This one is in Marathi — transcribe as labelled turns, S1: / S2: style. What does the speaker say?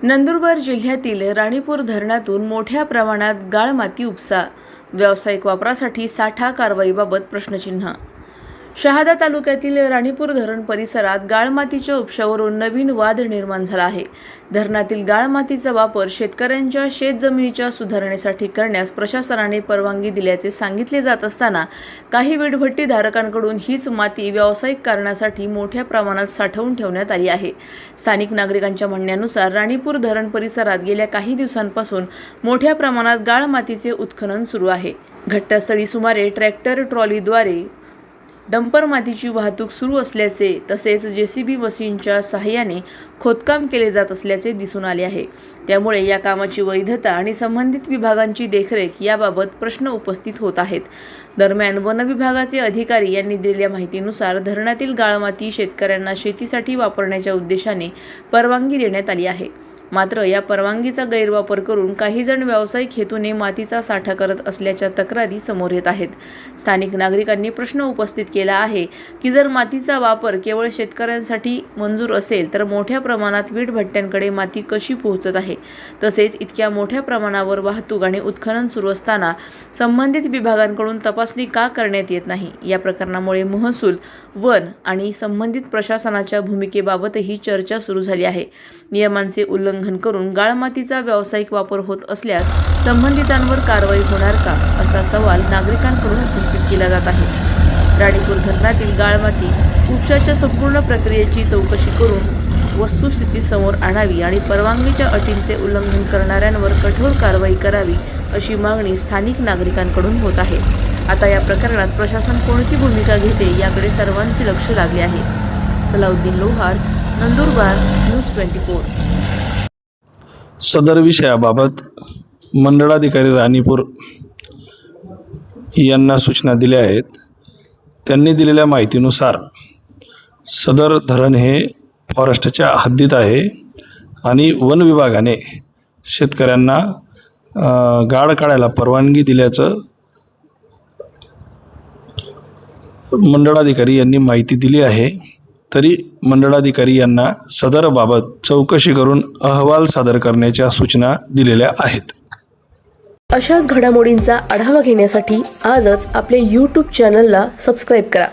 S1: नंदुरबार जिल्ह्यातील राणीपूर धरणातून मोठ्या प्रमाणात गाळ माती उपसा, व्यावसायिक वापरासाठी साठा कारवाईबाबत प्रश्नचिन्ह. शहादा तालुक्यातील राणीपूर धरण परिसरात गाळ मातीच्या उपशावरून नवीन वाद निर्माण झाला आहे. धरणातील गाळ मातीचा वापर शेतकऱ्यांच्या शेतजमिनीच्या सुधारणेसाठी करण्यास प्रशासनाने परवानगी दिल्याचे सांगितले जात असताना काही वीटभट्टीधारकांकडून हीच माती व्यावसायिक कारणासाठी मोठ्या प्रमाणात साठवून ठेवण्यात आली आहे. स्थानिक नागरिकांच्या म्हणण्यानुसार राणीपूर धरण परिसरात गेल्या काही दिवसांपासून मोठ्या प्रमाणात गाळ मातीचे उत्खनन सुरू आहे. घटनास्थळी सुमारे ट्रॅक्टर ट्रॉलीद्वारे डंपर मातीची वाहतूक सुरू असल्याचे तसेच जेसीबी मशीनच्या सहाय्याने खोदकाम केले जात असल्याचे दिसून आले आहे. त्यामुळे या कामाची वैधता आणि संबंधित विभागांची देखरेख याबाबत प्रश्न उपस्थित होत आहेत. दरम्यान वन विभागाचे अधिकारी यांनी दिलेल्या माहितीनुसार धरणातील गाळमाती शेतकऱ्यांना शेतीसाठी वापरण्याच्या उद्देशाने परवानगी देण्यात आली आहे. मात्र या परवानगीचा गैरवापर करून काही जण व्यावसायिक हेतूने मातीचा साठा करत असल्याच्या तक्रारी समोर येत आहेत. स्थानिक नागरिकांनी प्रश्न उपस्थित केला आहे की जर मातीचा वापर केवळ शेतकऱ्यांसाठी मंजूर असेल तर मोठ्या प्रमाणात वीटभट्ट्यांकडे माती कशी पोहोचत आहे. तसेच इतक्या मोठ्या प्रमाणावर वाहतूक आणि उत्खनन सुरू असताना संबंधित विभागांकडून तपासणी का करण्यात येत नाही. या प्रकरणामुळे महसूल, वन आणि संबंधित प्रशासनाच्या भूमिकेबाबतही चर्चा सुरू झाली आहे. नियमांचे उल्लंघन करून गाळमातीचा व्यावसायिक वापर होत असल्यास संबंधितांवर कारवाई होणार का, असा सवाल नागरिकांकडून उपस्थित केला जात आहे. राणीपूर धरणातील गाळमाती उपशाच्या संपूर्ण प्रक्रियेची चौकशी करून वस्तुस्थिती समोर आणावी आणि परवानगीच्या अटींचे उल्लंघन करणाऱ्यांवर कठोर कारवाई करावी, अशी मागणी स्थानिक नागरिकांकडून होत आहे. आता या प्रकरणात प्रशासन कोणती भूमिका घेते याकडे सर्वांचे लक्ष लागले आहे. सलाउद्दीन लोहार, नंदुरबार, न्यूज 24.
S2: सदर विषयाबाबत मंडळाधिकारी राणीपूर यांना सूचना दिल्या आहेत. त्यांनी दिलेल्या माहितीनुसार सदर धरण हे फॉरेस्टच्या हद्दीत आहे आणि वन विभागाने शेतकऱ्यांना गाळ काढायला परवानगी दिल्याचं मंडळाधिकारी यांनी माहिती दिली आहे. तरी मंडळाधिकारी यांना सदरबाबत चौकशी करून अहवाल सादर करण्याच्या सूचना दिलेल्या आहेत.
S1: अशाच घडामोडींचा आढावा घेण्यासाठी आजच आपले YouTube चॅनलला सबस्क्राईब करा.